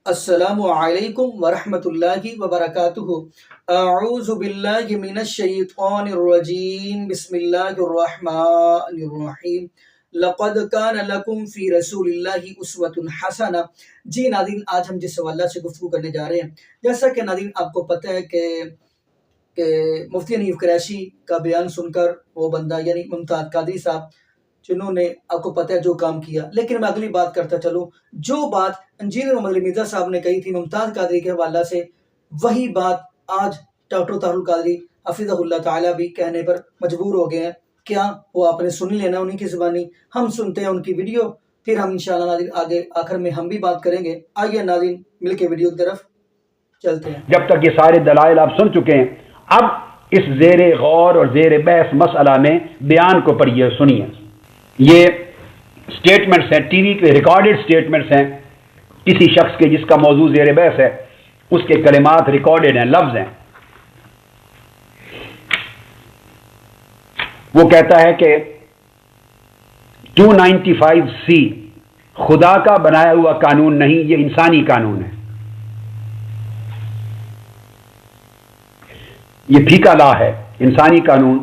السلام علیکم ورحمۃ اللہ وبرکاتہ۔ اعوذ باللہ من الشیطان الرجیم، بسم اللہ الرحمن الرحیم۔ لقد کان لکم فی رسول اللہ اسوۃ حسنہ۔ جی ناظرین، آج ہم جس حوالہ سے گفتگو کرنے جا رہے ہیں، جیسا کہ ناظرین آپ کو پتہ ہے کہ مفتی حنیف قریشی کا بیان سن کر وہ بندہ یعنی ممتاز قادری صاحب جنہوں نے آپ کو پتہ ہے جو کام کیا، لیکن میں اگلی بات کرتا چلوں۔ جو بات انجینئر محمد علی مرزا صاحب نے کہی تھی ممتاز قادری کے حوالہ سے، وہی بات آج ڈاکٹر طاہر القادری حفظہ اللہ تعالیٰ بھی کہنے پر مجبور ہو گئے ہیں۔ کیا وہ آپ نے سن لینا انہی کی زبانی؟ ہم سنتے ہیں ان کی ویڈیو، پھر ہم انشاءاللہ ناظرین آگے آخر میں ہم بھی بات کریں گے۔ آئیے ناظرین مل کے ویڈیو کی طرف چلتے ہیں۔ جب تک یہ سارے دلائل آپ سن چکے ہیں، اب اس زیر غور اور زیر بحث مسئلہ میں بیان کو پڑھیے، سنیے۔ یہ سٹیٹمنٹس ہیں، ٹی وی کے ریکارڈڈ سٹیٹمنٹس ہیں کسی شخص کے جس کا موضوع زیر بحث ہے، اس کے کلمات ریکارڈڈ ہیں، لفظ ہیں۔ وہ کہتا ہے کہ 295C خدا کا بنایا ہوا قانون نہیں، یہ انسانی قانون ہے۔ یہ پھیکا لا ہے، انسانی قانون۔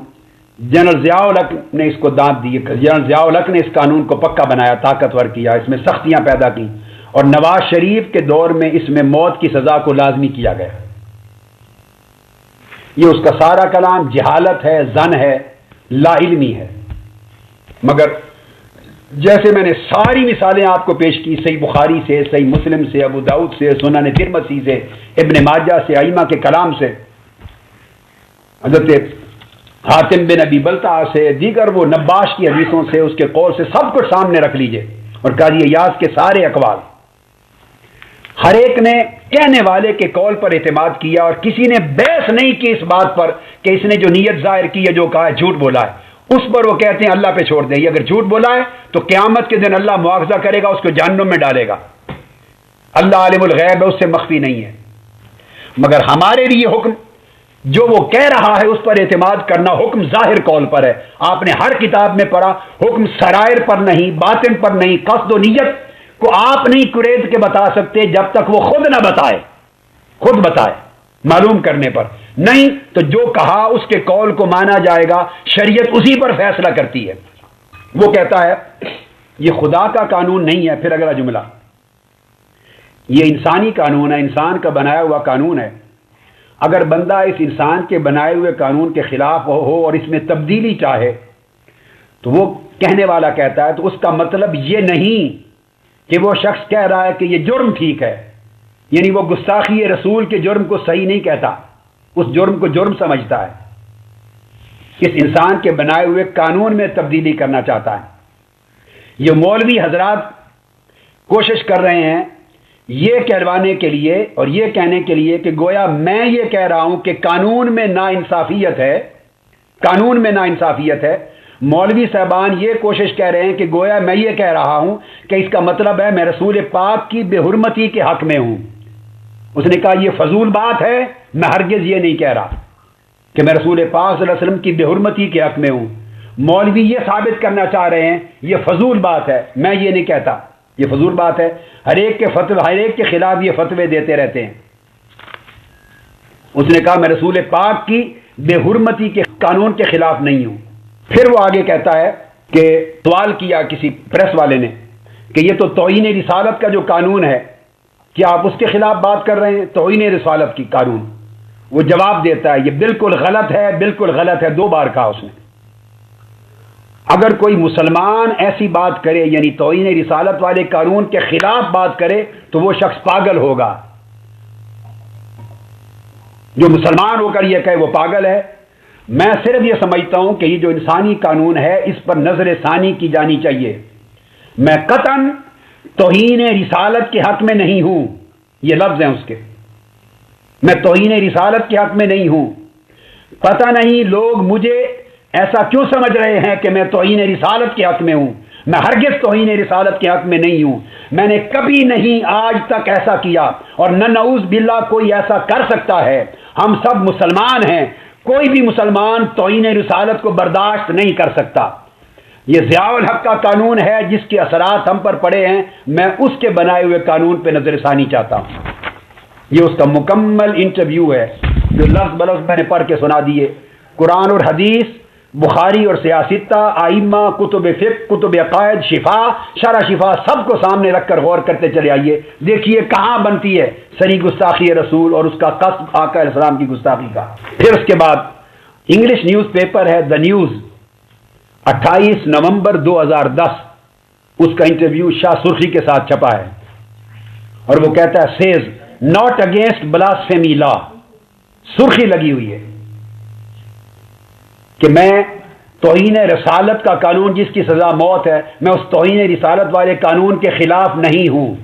جنرل ضیاء الحق نے اس کو دانت دی، جنرل ضیاء الحق نے اس قانون کو پکا بنایا، طاقتور کیا، اس میں سختیاں پیدا کی، اور نواز شریف کے دور میں اس میں موت کی سزا کو لازمی کیا گیا۔ یہ اس کا سارا کلام جہالت ہے، زن ہے، لا علمی ہے۔ مگر جیسے میں نے ساری مثالیں آپ کو پیش کی، صحیح بخاری سے، صحیح مسلم سے، ابو داؤد سے، سنن ترمذی سے، ابن ماجہ سے، ائمہ کے کلام سے، حضرت حاتم بن ابی بلتع سے، دیگر وہ نباش کی حدیثوں سے، اس کے قول سے، سب کچھ سامنے رکھ لیجئے، اور قاضی ایاز کے سارے اقوال۔ ہر ایک نے کہنے والے کے قول پر اعتماد کیا، اور کسی نے بحث نہیں کی اس بات پر کہ اس نے جو نیت ظاہر کی ہے، جو کہا ہے، جھوٹ بولا ہے۔ اس پر وہ کہتے ہیں اللہ پہ چھوڑ دیں، یہ اگر جھوٹ بولا ہے تو قیامت کے دن اللہ مواخذہ کرے گا، اس کو جہنم میں ڈالے گا۔ اللہ عالم الغیب ہے، اس سے مخفی نہیں ہے۔ مگر ہمارے لیے حکم جو وہ کہہ رہا ہے اس پر اعتماد کرنا، حکم ظاہر قول پر ہے۔ آپ نے ہر کتاب میں پڑھا، حکم سرائر پر نہیں، باطن پر نہیں، قصد و نیت کو آپ نہیں قرید کے بتا سکتے جب تک وہ خود نہ بتائے، خود بتائے معلوم کرنے پر نہیں، تو جو کہا اس کے قول کو مانا جائے گا، شریعت اسی پر فیصلہ کرتی ہے۔ وہ کہتا ہے یہ خدا کا قانون نہیں ہے، پھر اگلا جملہ، یہ انسانی قانون ہے، انسان کا بنایا ہوا قانون ہے۔ اگر بندہ اس انسان کے بنائے ہوئے قانون کے خلاف ہو اور اس میں تبدیلی چاہے، تو وہ کہنے والا کہتا ہے تو اس کا مطلب یہ نہیں کہ وہ شخص کہہ رہا ہے کہ یہ جرم ٹھیک ہے، یعنی وہ گستاخی رسول کے جرم کو صحیح نہیں کہتا، اس جرم کو جرم سمجھتا ہے، اس انسان کے بنائے ہوئے قانون میں تبدیلی کرنا چاہتا ہے۔ یہ مولوی حضرات کوشش کر رہے ہیں یہ کہلوانے کے لیے اور یہ کہنے کے لیے کہ گویا میں یہ کہہ رہا ہوں کہ قانون میں ناانصافیت ہے، قانون میں ناانصافیت ہے۔ مولوی صاحبان یہ کوشش کہہ رہے ہیں کہ گویا میں یہ کہہ رہا ہوں کہ اس کا مطلب ہے میں رسول پاک کی بے حرمتی کے حق میں ہوں۔ اس نے کہا یہ فضول بات ہے، میں ہرگز یہ نہیں کہہ رہا کہ میں رسول پاک صلی اللہ علیہ وسلم کی بے حرمتی کے حق میں ہوں۔ مولوی یہ ثابت کرنا چاہ رہے ہیں یہ فضول بات ہے، میں یہ نہیں کہتا یہ فضول بات ہے۔ ہر ایک کے فتوے، ہر ایک کے خلاف یہ فتوے دیتے رہتے ہیں۔ اس نے کہا میں رسول پاک کی بے حرمتی کے قانون کے خلاف نہیں ہوں۔ پھر وہ آگے کہتا ہے کہ سوال کیا کسی پریس والے نے کہ یہ تو توہین رسالت کا جو قانون ہے، کیا آپ اس کے خلاف بات کر رہے ہیں؟ توہین رسالت کی قانون۔ وہ جواب دیتا ہے یہ بالکل غلط ہے، بالکل غلط ہے، 2 بار کہا اس نے۔ اگر کوئی مسلمان ایسی بات کرے، یعنی توہین رسالت والے قانون کے خلاف بات کرے، تو وہ شخص پاگل ہوگا۔ جو مسلمان ہو کر یہ کہے وہ پاگل ہے۔ میں صرف یہ سمجھتا ہوں کہ یہ جو انسانی قانون ہے اس پر نظر ثانی کی جانی چاہیے۔ میں قطعاً توہین رسالت کے حق میں نہیں ہوں، یہ لفظ ہیں اس کے، میں توہین رسالت کے حق میں نہیں ہوں۔ پتہ نہیں لوگ مجھے ایسا کیوں سمجھ رہے ہیں کہ میں توہین رسالت کے حق میں ہوں۔ میں ہرگز توہین رسالت کے حق میں نہیں ہوں۔ میں نے کبھی نہیں آج تک ایسا کیا، اور نہ نعوذ باللہ کوئی ایسا کر سکتا ہے۔ ہم سب مسلمان ہیں، کوئی بھی مسلمان توہین رسالت کو برداشت نہیں کر سکتا۔ یہ ضیاء الحق کا قانون ہے جس کے اثرات ہم پر پڑے ہیں، میں اس کے بنائے ہوئے قانون پہ نظر ثانی چاہتا ہوں۔ یہ اس کا مکمل انٹرویو ہے جو لفظ بلفظ میں نے پڑھ کے سنا دیے۔ قرآن اور حدیث، بخاری اور سیاستہ، آئمہ، کتب فقہ، کتب عقائد، شفا، شرح شفا، سب کو سامنے رکھ کر غور کرتے چلے آئیے، دیکھیے کہاں بنتی ہے سری گستاخی رسول اور اس کا قصد آقا علیہ السلام کی گستاخی کا۔ پھر اس کے بعد انگلش نیوز پیپر ہے دا نیوز، 28 نومبر 2010، اس کا انٹرویو شاہ سرخی کے ساتھ چھپا ہے، اور وہ کہتا ہے سیز ناٹ اگینسٹ بلاسفیمی لا، سرخی لگی ہوئی ہے کہ میں توہین رسالت کا قانون جس کی سزا موت ہے، میں اس توہین رسالت والے قانون کے خلاف نہیں ہوں۔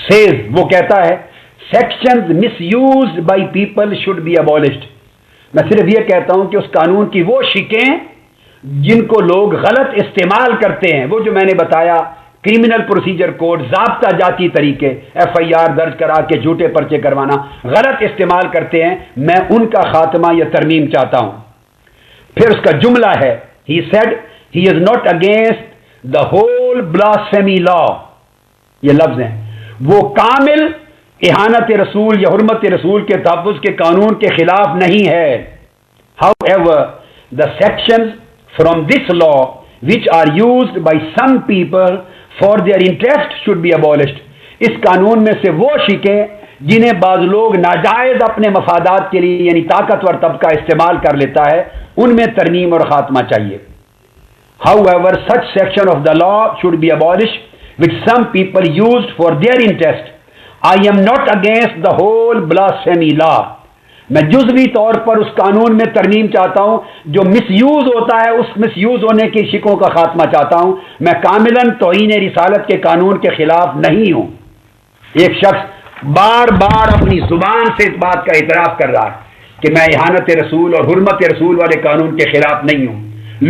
سیز، وہ کہتا ہے sections misused by people should be abolished, میں صرف یہ کہتا ہوں کہ اس قانون کی وہ شکیں جن کو لوگ غلط استعمال کرتے ہیں، وہ جو میں نے بتایا کرمنل پروسیجر کوڈ، ضابطہ جاتی طریقے، ایف آئی آر درج کرا کے جھوٹے پرچے کروانا، غلط استعمال کرتے ہیں، میں ان کا خاتمہ یا ترمیم چاہتا ہوں۔ پھر اس کا جملہ ہے he said he is not against the whole blasphemy law, یہ لفظ ہیں، وہ کامل اہانت رسول یا حرمت رسول کے تحفظ کے قانون کے خلاف نہیں ہے۔ How ever the sections from this law which are used by some people for their interest should be abolished، اس قانون میں سے وہ شکیں جنہیں بعض لوگ ناجائز اپنے مفادات کے لیے یعنی طاقتور طبقہ استعمال کر لیتا ہے، ان میں ترمیم اور خاتمہ چاہیے۔ however such section of the law should be abolished which some people used for their interest، I am not against the whole blasphemy law، میں جزوی طور پر اس قانون میں ترمیم چاہتا ہوں جو مس یوز ہوتا ہے، اس مس یوز ہونے کی شکوں کا خاتمہ چاہتا ہوں، میں کاملاً توہین رسالت کے قانون کے خلاف نہیں ہوں۔ ایک شخص بار بار اپنی زبان سے اس بات کا اعتراف کر رہا ہے کہ میں اہانت رسول اور حرمت رسول والے قانون کے خلاف نہیں ہوں،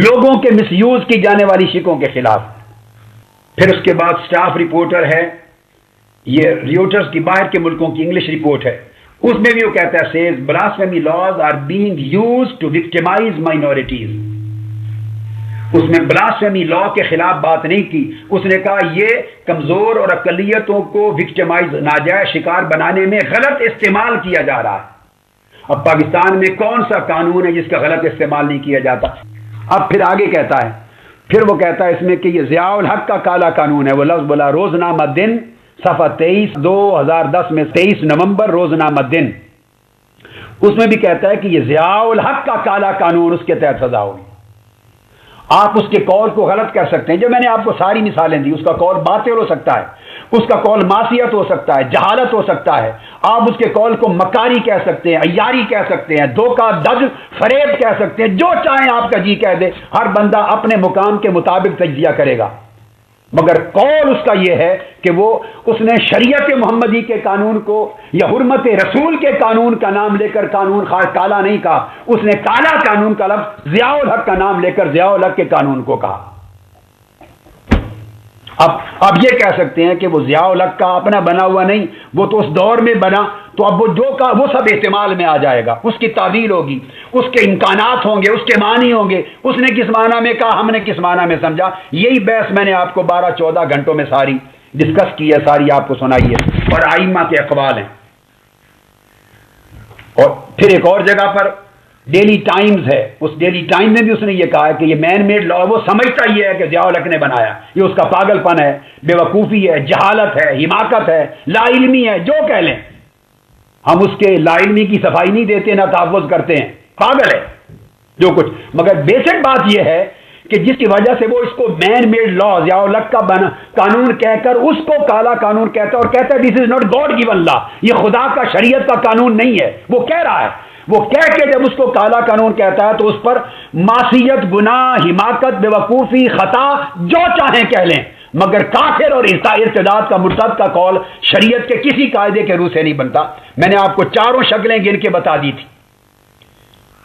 لوگوں کے مس یوز کی جانے والی شکوں کے خلاف۔ پھر اس کے بعد سٹاف رپورٹر ہے، یہ ریوٹرز کی باہر کے ملکوں کی انگلش رپورٹ ہے، اس میں بھی وہ کہتا ہے says blasphemy laws are being used to victimise minorities, اس میں بلاسفیمی لا کے خلاف بات نہیں کی، اس نے کہا یہ کمزور اور اقلیتوں کو وکٹمائز ناجائز شکار بنانے میں غلط استعمال کیا جا رہا ہے۔ اب پاکستان میں کون سا قانون ہے جس کا غلط استعمال نہیں کیا جاتا؟ اب پھر آگے کہتا ہے، پھر وہ کہتا ہے اس میں کہ یہ ضیاء الحق کا کالا قانون ہے، وہ لفظ بولا روزنامہ دن صفحہ 23 2010 میں 23 نومبر روزنامہ دن، اس میں بھی کہتا ہے کہ یہ ضیاء الحق کا کالا قانون، اس کے تحت سزا ہوگی۔ آپ اس کے قول کو غلط کر سکتے ہیں، جو میں نے آپ کو ساری مثالیں دی، اس کا قول باطل ہو سکتا ہے، اس کا قول معصیت ہو سکتا ہے، جہالت ہو سکتا ہے، آپ اس کے قول کو مکاری کہہ سکتے ہیں، عیاری کہہ سکتے ہیں، دھوکہ دج فریب کہہ سکتے ہیں، جو چاہیں آپ کا جی کہہ دے، ہر بندہ اپنے مقام کے مطابق تجزیہ کرے گا، مگر قول اس کا یہ ہے کہ وہ اس نے شریعت محمدی کے قانون کو یا حرمت رسول کے قانون کا نام لے کر قانون کالا نہیں کہا، اس نے کالا قانون کا لفظ ضیاء الحق کا نام لے کر ضیاء الحق کے قانون کو کہا۔ اب یہ کہہ سکتے ہیں کہ وہ ضیاء الحق کا اپنا بنا ہوا نہیں، وہ تو اس دور میں بنا، تو اب وہ جو کہا وہ سب احتمال میں آ جائے گا، اس کی تعویل ہوگی، اس کے امکانات ہوں گے، اس کے معنی ہوں گے، اس نے کس معنی میں کہا، ہم نے کس معنی میں سمجھا۔ یہی بحث میں نے آپ کو 12-14 گھنٹوں میں ساری ڈسکس کی ہے، ساری آپ کو سنائی ہے، اور آئمہ کے اقوال ہیں۔ اور پھر ایک اور جگہ پر ڈیلی ٹائمز ہے، اس ڈیلی ٹائم میں بھی اس نے یہ کہا ہے کہ یہ مین میڈ لا، وہ سمجھتا یہ ہے کہ ضیاء الحق نے بنایا، یہ اس کا پاگل پن ہے، بے وقوفی ہے، جہالت ہے، حماقت ہے، لا علمی ہے، جو کہہ لیں، ہم اس کے لا علمی کی صفائی نہیں دیتے، نہ تحفظ کرتے ہیں، پاگل ہے جو کچھ، مگر بیسک بات یہ ہے کہ جس کی وجہ سے وہ اس کو مین میڈ لا ضیاء الحق کا بنا قانون کہہ کر اس کو کالا قانون کہتا ہے، اور کہتا ہے دس از ناٹ گاڈ گیون لا، یہ خدا کا شریعت کا قانون نہیں ہے، وہ کہہ رہا ہے، وہ کہہ کے جب اس کو کالا قانون کہتا ہے تو اس پر معصیت، گناہ، حماقت، بے وقوفی، خطا جو چاہیں کہہ لیں، مگر کافر اور ارتداد کا مرتد کا قول شریعت کے کسی قاعدے کے روح سے نہیں بنتا۔ میں نے آپ کو چاروں شکلیں گن کے بتا دی تھی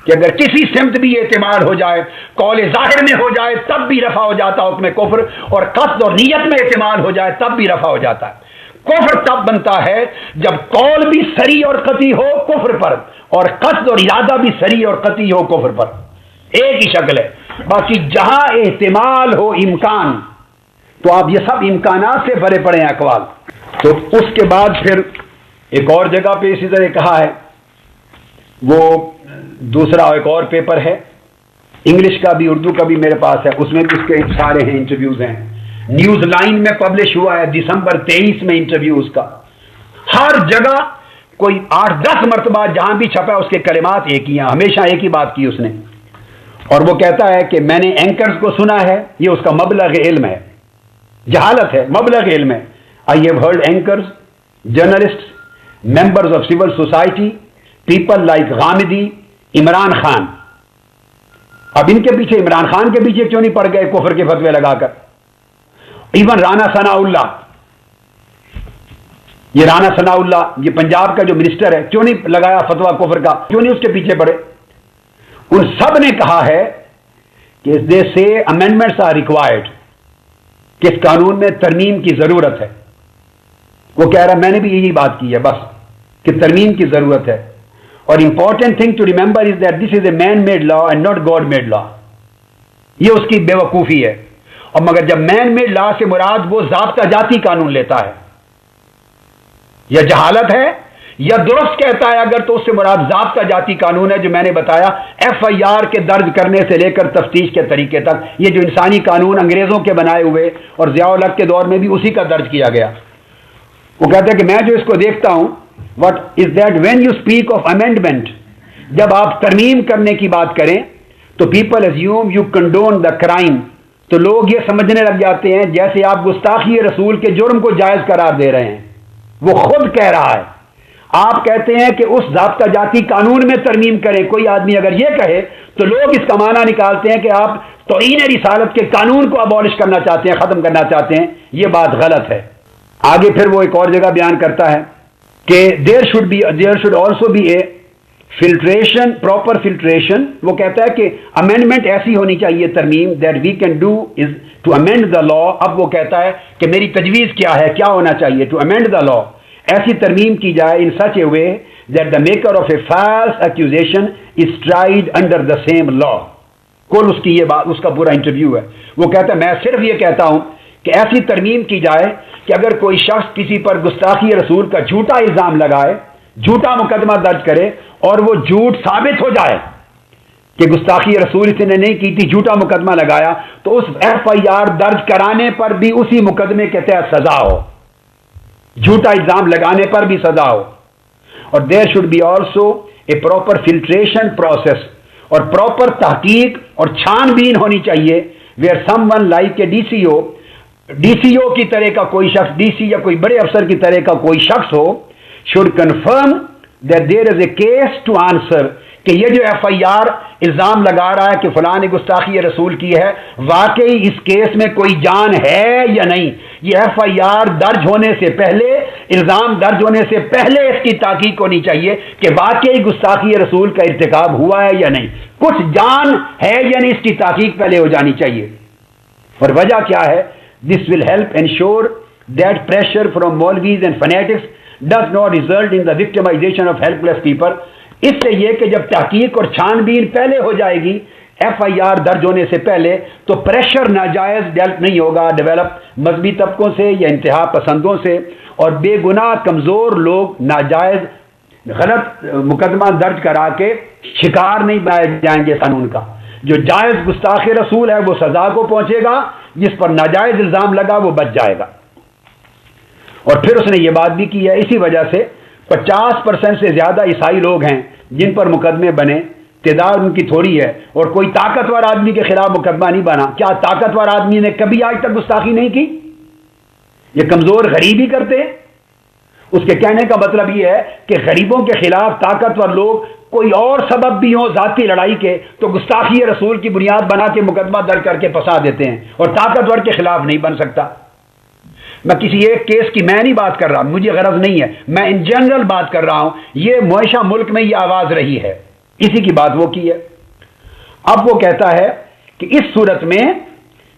کہ اگر کسی سمت بھی اعتماد ہو جائے، قول ظاہر میں ہو جائے تب بھی رفع ہو جاتا حکم کفر، اور قصد اور نیت میں اعتماد ہو جائے تب بھی رفع ہو جاتا ہے۔ کفر تب بنتا ہے جب قول بھی صریح اور قطعی ہو کفر پر، اور قصد اور ارادہ بھی صریح اور قطعی ہو کفر پر۔ ایک ہی شکل ہے. باقی جہاں احتمال ہو امکان تو آپ یہ سب امکانات سے بھرے پڑے ہیں اقوال. تو اس کے بعد پھر ایک اور جگہ پہ اسی طرح کہا ہے، وہ دوسرا ایک اور پیپر ہے انگلش کا بھی اردو کا بھی میرے پاس ہے، اس میں بھی اس کے سارے ہیں انٹرویوز ہیں. نیوز لائن میں پبلش ہوا ہے دسمبر 23 میں انٹرویو اس کا. ہر جگہ کوئی 8-10 مرتبہ جہاں بھی چھپا ہے اس کے کلمات ایک ہی ہیں، ہمیشہ ایک ہی بات کی اس نے. اور وہ کہتا ہے کہ میں نے اینکرز کو سنا ہے، یہ اس کا مبلغ علم ہے، جہالت ہے، مبلغ علم ہے. I have heard anchors, journalist, members of civil society, people like Ghamidi, Imran Khan. اب ان کے پیچھے، عمران خان کے پیچھے کیوں نہیں پڑ گئے کفر کے فتوے لگا کر؟ ایون رانا ثناء اللہ، یہ رانا ثناء اللہ یہ پنجاب کا جو منسٹر ہے، کیوں نہیں لگایا فتویٰ کفر کا؟ کیوں نہیں اس کے پیچھے پڑے؟ ان سب نے کہا ہے کہ دے سے امینڈمنٹس آر ریکوائرڈ، کہ اس قانون میں ترمیم کی ضرورت ہے. وہ کہہ رہا میں نے بھی یہی بات کی ہے بس، کہ ترمیم کی ضرورت ہے. اور important thing to remember is that this is a man made law and not God made law. یہ اس کی بے وقوفی ہے. اور مگر جب مین میڈ لا سے مراد وہ ضابطہ جاتی قانون لیتا ہے، یا جہالت ہے یا درست کہتا ہے اگر، تو اس سے مراد ضابطہ جاتی قانون ہے جو میں نے بتایا، ایف آئی آر کے درج کرنے سے لے کر تفتیش کے طریقے تک. یہ جو انسانی قانون انگریزوں کے بنائے ہوئے اور ضیاء الحق کے دور میں بھی اسی کا درج کیا گیا. وہ کہتے ہیں کہ میں جو اس کو دیکھتا ہوں، what is that when you speak of amendment, جب آپ ترمیم کرنے کی بات کریں تو people assume you condone the crime, تو لوگ یہ سمجھنے لگ جاتے ہیں جیسے آپ گستاخی رسول کے جرم کو جائز قرار دے رہے ہیں. وہ خود کہہ رہا ہے. آپ کہتے ہیں کہ اس ضابطہ جاتی قانون میں ترمیم کریں. کوئی آدمی اگر یہ کہے تو لوگ اس کا معنی نکالتے ہیں کہ آپ توہین رسالت کے قانون کو ابالش کرنا چاہتے ہیں، ختم کرنا چاہتے ہیں. یہ بات غلط ہے. آگے پھر وہ ایک اور جگہ بیان کرتا ہے کہ there should also be a filtration, proper filtration. وہ کہتا ہے کہ امینڈمنٹ ایسی ہونی چاہیے، ترمیم that we can do is to amend the law. اب وہ کہتا ہے کہ میری تجویز کیا ہے، کیا ہونا چاہیے؟ ٹو امینڈ دا لا، ایسی ترمیم کی جائے in such a way that the maker of a false accusation is tried under the same law. کل اس کی یہ بات، اس کا پورا انٹرویو ہے. وہ کہتا ہے میں صرف یہ کہتا ہوں کہ ایسی ترمیم کی جائے کہ اگر کوئی شخص کسی پر گستاخی رسول کا جھوٹا الزام لگائے، جھوٹا مقدمہ درج کرے اور وہ جھوٹ ثابت ہو جائے کہ گستاخی رسول اس نے نہیں کی تھی، جھوٹا مقدمہ لگایا، تو اس ایف آئی آر درج کرانے پر بھی اسی مقدمے کے تحت سزا ہو، جھوٹا الزام لگانے پر بھی سزا ہو. اور there should be also a proper filtration process, اور پراپر تحقیق اور چھان بین ہونی چاہیے. Where someone like a D C O کی طرح کا کوئی شخص، ڈی سی یا کوئی بڑے افسر کی طرح کا کوئی شخص ہو، should confirm that there is a case to answer, کہ یہ جو ایف آئی آر الزام لگا رہا ہے کہ فلاں نے گستاخی رسول کی ہے، واقعی اس کیس میں کوئی جان ہے یا نہیں. یہ ایف آئی آر درج ہونے سے پہلے، الزام درج ہونے سے پہلے اس کی تحقیق ہونی چاہیے کہ واقعی گستاخی رسول کا ارتکاب ہوا ہے یا نہیں، کچھ جان ہے یا نہیں، اس کی تحقیق پہلے ہو جانی چاہیے. اور وجہ کیا ہے؟ This will help ensure that pressure from maulvis and fanatics does not result in the victimisation of helpless people. اس سے یہ کہ جب تحقیق اور چھان بین پہلے ہو جائے گی، ایف آئی آر درج ہونے سے پہلے، تو پریشر ناجائز نہیں ہوگا ڈیولپ مذہبی طبقوں سے یا انتہا پسندوں سے، اور بے گناہ کمزور لوگ ناجائز غلط مقدمہ درج کرا کے شکار نہیں بنائے جائیں گے قانون کا. جو جائز گستاخ رسول ہے وہ سزا کو پہنچے گا، جس پر ناجائز الزام لگا وہ بچ جائے گا. اور پھر اس نے یہ بات بھی کی ہے، اسی وجہ سے 50% سے زیادہ عیسائی لوگ ہیں جن پر مقدمے بنے، تعداد ان کی تھوڑی ہے، اور کوئی طاقتور آدمی کے خلاف مقدمہ نہیں بنا. کیا طاقتور آدمی نے کبھی آج تک گستاخی نہیں کی؟ یہ کمزور غریب ہی کرتے. اس کے کہنے کا مطلب یہ ہے کہ غریبوں کے خلاف طاقتور لوگ کوئی اور سبب بھی ہوں ذاتی لڑائی کے، تو گستاخی رسول کی بنیاد بنا کے مقدمہ درج کر کے پھنسا دیتے ہیں، اور طاقتور کے خلاف نہیں بن سکتا. میں کسی ایک کیس کی میں نہیں بات کر رہا، مجھے غرض نہیں ہے، میں ان جنرل بات کر رہا ہوں. یہ معاشہ ملک میں یہ آواز رہی ہے، اسی کی بات وہ کی ہے. اب وہ کہتا ہے کہ اس صورت میں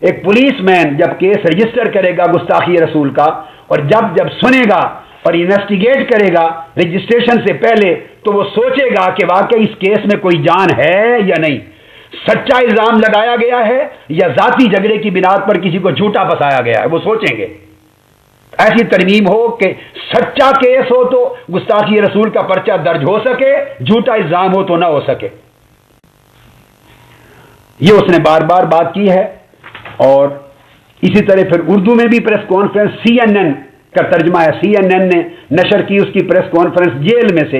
ایک پولیس مین جب کیس رجسٹر کرے گا گستاخی رسول کا، اور جب سنے گا اور انویسٹیگیٹ کرے گا رجسٹریشن سے پہلے، تو وہ سوچے گا کہ واقعی اس کیس میں کوئی جان ہے یا نہیں. سچا الزام لگایا گیا ہے یا ذاتی جھگڑے کی بنیاد پر کسی کو جھوٹا پھنسایا گیا ہے، وہ سوچیں گے۔ ایسی ترمیم ہو کہ سچا کیس ہو تو گستاخی رسول کا پرچہ درج ہو سکے، جھوٹا الزام ہو تو نہ ہو سکے۔ یہ اس نے بار بار بات کی ہے۔ اور اسی طرح پھر اردو میں بھی پریس کانفرنس CNN کا ترجمہ ہے، CNN نے نشر کی اس کی پریس کانفرنس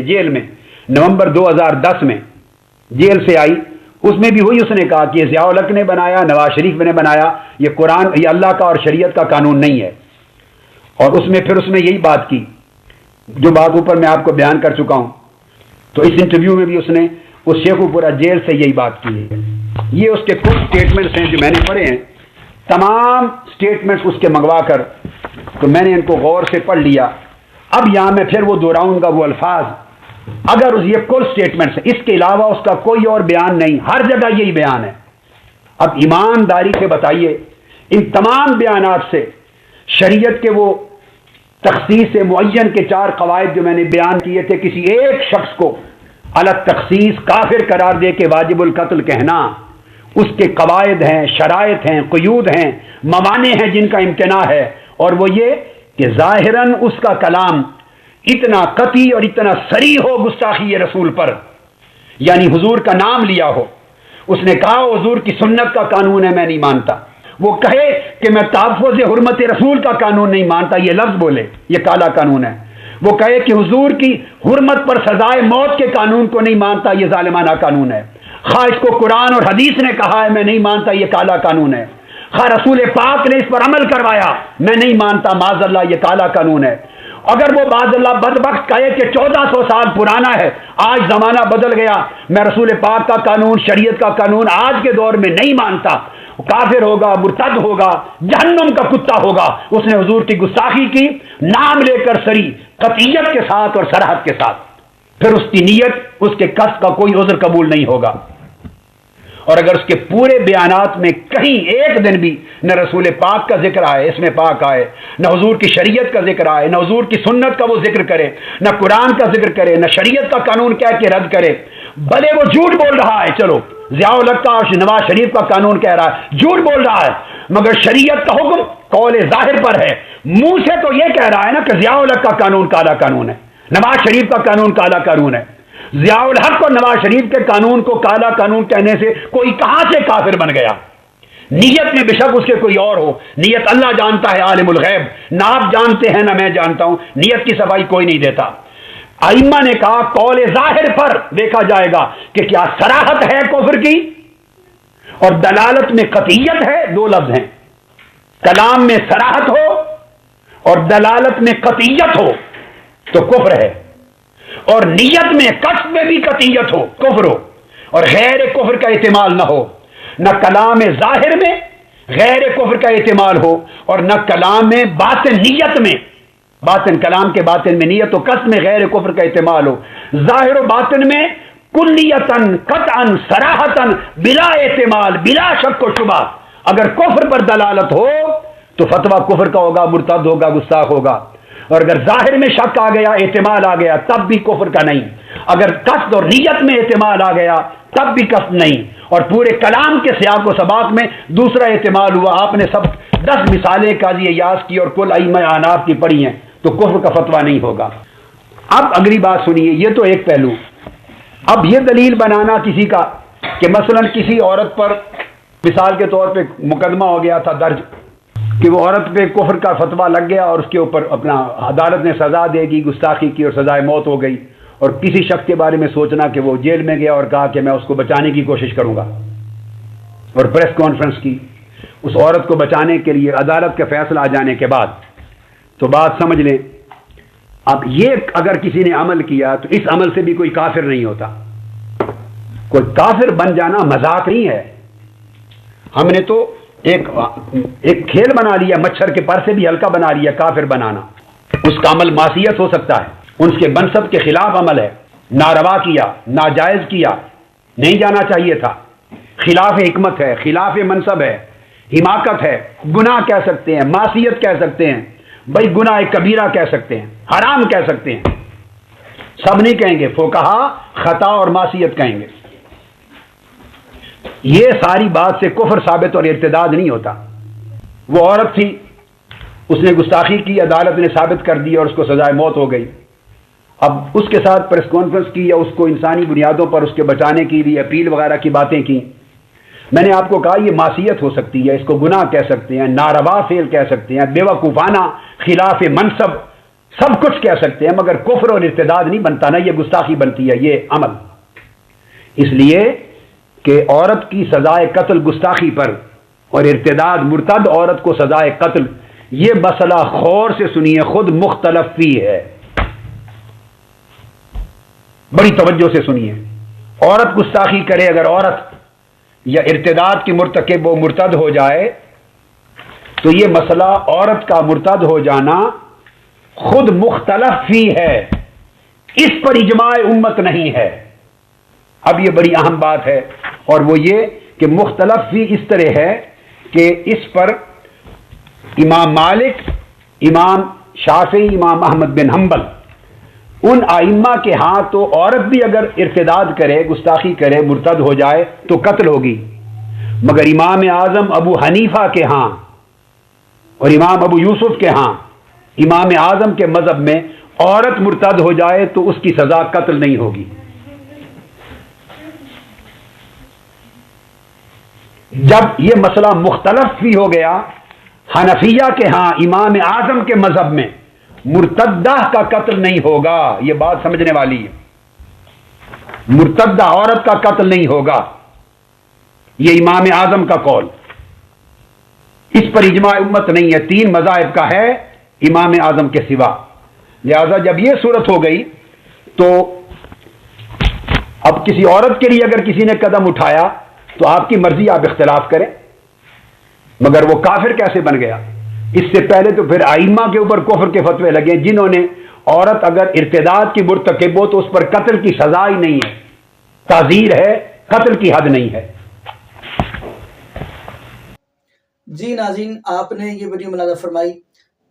جیل میں نومبر 2010 میں جیل سے آئی، اس میں بھی ہوئی۔ اس نے کہا کہ یہ ضیاء الحق نے بنایا، نواز شریف نے بنایا، یہ قرآن، یہ اللہ کا اور شریعت کا قانون نہیں ہے۔ اور اس میں یہی بات کی جو بات اوپر میں آپ کو بیان کر چکا ہوں۔ تو اس انٹرویو میں بھی اس نے اس شیخو پورا جیل سے یہی بات کی ہے۔ یہ اس کے کچھ سٹیٹمنٹس ہیں جو میں نے پڑھے ہیں، تمام سٹیٹمنٹس اس کے منگوا کر تو میں نے ان کو غور سے پڑھ لیا۔ اب یہاں میں پھر وہ دہراؤں گا وہ الفاظ، اگر یہ کل سٹیٹمنٹس ہیں، اس کے علاوہ اس کا کوئی اور بیان نہیں، ہر جگہ یہی بیان ہے۔ اب ایمانداری سے بتائیے ان تمام بیانات سے شریعت کے وہ تخصیص معین کے 4 قواعد جو میں نے بیان کیے تھے، کسی ایک شخص کو الگ تخصیص کافر قرار دے کے واجب القتل کہنا، اس کے قواعد ہیں، شرائط ہیں، قیود ہیں، موانع ہیں جن کا امتناع ہے، اور وہ یہ کہ ظاہراً اس کا کلام اتنا قطعی اور اتنا صریح ہو گستاخی رسول پر، یعنی حضور کا نام لیا ہو، اس نے کہا حضور کی سنت کا قانون ہے میں نہیں مانتا، وہ کہے کہ میں تحفظ حرمت رسول کا قانون نہیں مانتا، یہ لفظ بولے یہ کالا قانون ہے، وہ کہے کہ حضور کی حرمت پر سزائے موت کے قانون کو نہیں مانتا، یہ ظالمانہ قانون ہے، خواہ اس کو قرآن اور حدیث نے کہا ہے میں نہیں مانتا، یہ کالا قانون ہے، خواہ رسول پاک نے اس پر عمل کروایا میں نہیں مانتا، معاذ اللہ یہ کالا قانون ہے۔ اگر وہ باذ اللہ بدبخت کہے کہ 1400 سال پرانا ہے، آج زمانہ بدل گیا، میں رسول پاک کا قانون، شریعت کا قانون آج کے دور میں نہیں مانتا، کافر ہوگا، مرتد ہوگا، جہنم کا کتا ہوگا۔ اس نے حضور کی گستاخی کی، نام لے کر سری قطعیت کے ساتھ اور صراحت کے ساتھ، پھر اس کی نیت، اس کے قصد کا کوئی عذر قبول نہیں ہوگا۔ اور اگر اس کے پورے بیانات میں کہیں ایک دن بھی نہ رسول پاک کا ذکر آئے، اسم پاک آئے، نہ حضور کی شریعت کا ذکر آئے، نہ حضور کی سنت کا وہ ذکر کرے، نہ قرآن کا ذکر کرے، نہ شریعت کا قانون کہہ کے رد کرے، بھلے وہ جھوٹ بول رہا ہے، چلو ضیاء الحق کا اور نواز شریف کا قانون کہہ رہا ہے، جھوٹ بول رہا ہے، مگر شریعت کا حکم قول ظاہر پر ہے، منہ سے تو یہ کہہ رہا ہے نا کہ ضیاء الحق کا قانون کالا قانون ہے، نواز شریف کا قانون کالا قانون ہے۔ ضیاء الحق اور نواز شریف کے قانون کو کالا قانون کہنے سے کوئی کہاں سے کافر بن گیا؟ نیت میں بے شک اس کے کوئی اور ہو، نیت اللہ جانتا ہے، عالم الغیب، نہ آپ جانتے ہیں نہ میں جانتا ہوں، نیت کی صفائی کوئی نہیں دیتا۔ ائمہ نے کہا قول ظاہر پر دیکھا جائے گا کہ کیا صراحت ہے کفر کی اور دلالت میں قطعیت ہے، 2 لفظ ہیں، کلام میں صراحت ہو اور دلالت میں قطعیت ہو تو کفر ہے، اور نیت میں قصد میں بھی قطعیت ہو کفر ہو، اور غیر کفر کا احتمال نہ ہو، نہ کلام ظاہر میں غیر کفر کا احتمال ہو اور نہ کلام میں باطن نیت میں، باطن کلام کے باطن میں نیت و قصد میں غیر کفر کا احتمال ہو، ظاہر و باطن میں کلیتاً قطعاً صراحتاً بلا احتمال بلا شک و شبہ اگر کفر پر دلالت ہو تو فتویٰ کفر کا ہوگا، مرتد ہوگا، گستاخ ہوگا، اور اگر ظاہر میں شک آ گیا، احتمال آ گیا، تب بھی کفر کا نہیں، اگر قصد اور نیت میں احتمال آ گیا تب بھی قصد نہیں، اور پورے کلام کے سیاق و سباق میں دوسرا احتمال ہوا۔ آپ نے سب 10 مثالیں قاضی ایاز کی اور کل ائمہ احناف کی پڑھی ہیں، تو کفر کا فتویٰ نہیں ہوگا۔ اب اگلی بات سنیے، یہ تو ایک پہلو۔ اب یہ دلیل بنانا کسی کا کہ مثلا کسی عورت پر مثال کے طور پہ مقدمہ ہو گیا تھا درج کہ وہ عورت پہ کفر کا فتویٰ لگ گیا اور اس کے اوپر اپنا عدالت نے سزا دے گی، گستاخی کی اور سزائے موت ہو گئی، اور کسی شخص کے بارے میں سوچنا کہ وہ جیل میں گیا اور کہا کہ میں اس کو بچانے کی کوشش کروں گا، اور پریس کانفرنس کی اس عورت کو بچانے کے لیے عدالت کا فیصلہ آ جانے کے بعد، تو بات سمجھ لیں۔ اب یہ اگر کسی نے عمل کیا تو اس عمل سے بھی کوئی کافر نہیں ہوتا، کوئی کافر بن جانا مذاق نہیں ہے۔ ہم نے تو ایک کھیل بنا لیا، مچھر کے پر سے بھی ہلکا بنا لیا کافر بنانا، اس کا عمل معصیت ہو سکتا ہے، ان کے منصب کے خلاف عمل ہے، ناروا کیا، ناجائز کیا، نہیں جانا چاہیے تھا، خلاف حکمت ہے، خلاف منصب ہے، حماقت ہے، گناہ کہہ سکتے ہیں، معصیت کہہ سکتے ہیں، بھائی گناہ کبیرہ کہہ سکتے ہیں، حرام کہہ سکتے ہیں، سب نہیں کہیں گے، فقہا خطا اور معصیت کہیں گے۔ یہ ساری بات سے کفر ثابت اور ارتداد نہیں ہوتا. وہ عورت تھی، اس نے گستاخی کی، عدالت نے ثابت کر دی اور اس کو سزائے موت ہو گئی. اب اس کے ساتھ پریس کانفرنس کی یا اس کو انسانی بنیادوں پر اس کے بچانے کے لیے اپیل وغیرہ کی باتیں کی. میں نے آپ کو کہا یہ معصیت ہو سکتی ہے، اس کو گناہ کہہ سکتے ہیں، ناروا فعل کہہ سکتے ہیں، بیوقوفانہ خلاف منصب سب کچھ کہہ سکتے ہیں، مگر کفر اور ارتداد نہیں بنتا، نہ یہ گستاخی بنتی ہے یہ عمل. اس لیے کہ عورت کی سزائے قتل گستاخی پر اور ارتداد مرتد عورت کو سزائے قتل، یہ مسئلہ غور سے سنیے، خود مختلف فی ہے. بڑی توجہ سے سنیے. عورت گستاخی کرے، اگر عورت یا ارتداد کی مرتکب وہ مرتد ہو جائے تو یہ مسئلہ عورت کا مرتد ہو جانا خود مختلف فی ہے، اس پر اجماع امت نہیں ہے. اب یہ بڑی اہم بات ہے، اور وہ یہ کہ مختلف فی اس طرح ہے کہ اس پر امام مالک، امام شافعی، امام احمد بن حنبل، ان ائمہ کے ہاں تو عورت بھی اگر ارتداد کرے، گستاخی کرے، مرتد ہو جائے تو قتل ہوگی، مگر امام اعظم ابو حنیفہ کے ہاں اور امام ابو یوسف کے ہاں، امام اعظم کے مذہب میں عورت مرتد ہو جائے تو اس کی سزا قتل نہیں ہوگی. جب یہ مسئلہ مختلف بھی ہو گیا، حنفیہ کے ہاں امام اعظم کے مذہب میں مرتدہ کا قتل نہیں ہوگا. یہ بات سمجھنے والی ہے، مرتدہ عورت کا قتل نہیں ہوگا، یہ امام اعظم کا قول. اس پر اجماع امت نہیں ہے، 3 مذاہب کا ہے امام اعظم کے سوا. لہذا جب یہ صورت ہو گئی تو اب کسی عورت کے لیے اگر کسی نے قدم اٹھایا تو آپ کی مرضی، آپ اختلاف کریں، مگر وہ کافر کیسے بن گیا؟ اس سے پہلے تو پھر ائمہ کے اوپر کفر کے فتوے لگے، جنہوں نے عورت اگر ارتداد کی مرتکب ہو تو اس پر قتل کی سزا ہی نہیں ہے، تعزیر ہے، قتل کی حد نہیں ہے. جی ناظرین، آپ نے یہ ویڈیو ملاحظہ فرمائی.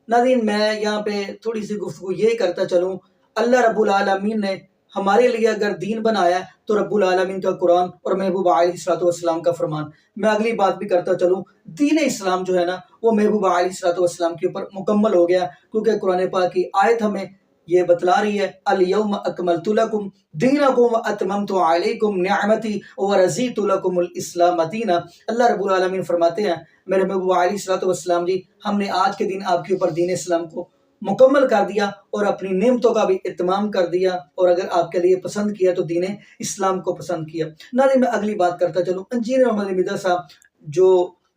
ناظرین، میں یہاں پہ تھوڑی سی گفتگو یہ کرتا چلوں، اللہ رب العالمین نے ہمارے لیے اگر دین بنایا تو رب العالمین کا قرآن اور محبوب علیہ الصلوۃ والسلام کا فرمان. میں اگلی بات بھی کرتا چلوں، دین اسلام جو ہے نا وہ محبوب علیہ الصلوۃ والسلام کے اوپر مکمل ہو گیا، کیونکہ قرآن پاک کی آیت ہمیں یہ بتلا رہی ہے، الیوم اکملت لکم دینکم واتممت علیکم نعمتی ورضیت لکم الاسلام دینا. اللہ رب العالمین فرماتے ہیں میرے محبوب علیہ الصلوۃ والسلام جی، ہم نے آج کے دن آپ کے اوپر دین اسلام کو مکمل کر دیا اور اپنی نعمتوں کا بھی اتمام کر دیا، اور اگر آپ کے لیے پسند کیا تو دین اسلام کو پسند کیا. ناظرین، میں اگلی بات کرتا چلوں. انجینئر محمد مدہ صاحب جو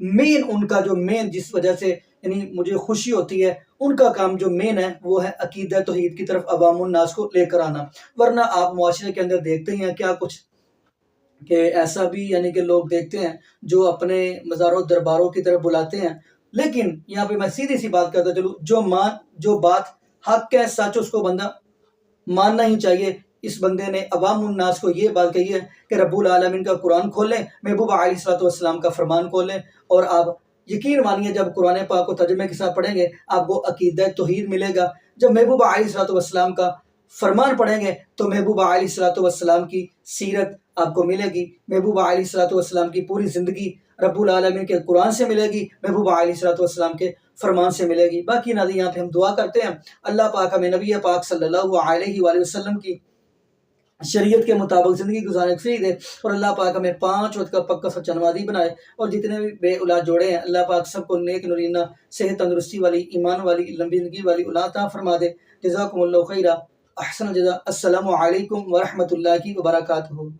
ان کا جو جس وجہ سے یعنی مجھے خوشی ہوتی ہے، ان کا کام جو ہے وہ ہے عقیدہ توحید کی طرف عوام الناس کو لے کر آنا. ورنہ آپ معاشرے کے اندر دیکھتے ہیں کیا کچھ، کہ ایسا بھی یعنی کہ لوگ دیکھتے ہیں جو اپنے مزاروں درباروں کی طرف بلاتے ہیں، لیکن یہاں پہ میں سیدھی سی بات کرتا چلوں، جو بات حق ہے، سچ، اس کو بندہ ماننا ہی چاہیے. اس بندے نے عوام الناس کو یہ بات کہی ہے کہ رب العالمین کا قرآن کھول لیں، محبوب علیہ الصلوۃ والسلام کا فرمان کھول لیں، اور آپ یقین مانیے جب قرآن پاک کو ترجمے کے ساتھ پڑھیں گے آپ کو عقیدہ توحید ملے گا. جب محبوب علیہ الصلوۃ والسلام کا فرمان پڑھیں گے تو محبوب علیہ الصلوۃ والسلام کی سیرت آپ کو ملے گی، محبوب علیہ الصلوۃ والسلام کی پوری زندگی رب العالمین کے قرآن سے ملے گی، محبوب علیہ الصلوۃ والسلام کے فرمان سے ملے گی. باقی ناظرین، یہاں پہ ہم دعا کرتے ہیں اللہ پاک ہمیں نبی پاک صلی اللہ علیہ وآلہ وسلم کی شریعت کے مطابق زندگی گزارنے کی دے، اور اللہ پاک ہمیں 5 وقت کا پکا سچا نمازی بنائے، اور جتنے بھی بے اولاد جوڑے ہیں اللہ پاک سب کو نیک نورینہ صحت تندرستی والی، ایمان والی، لمبی زندگی والی اولاد عطا فرما دے. جزاکم اللہ خیرہ، احسن الجزاء. السلام علیکم ورحمۃ اللہ وبرکاتہ.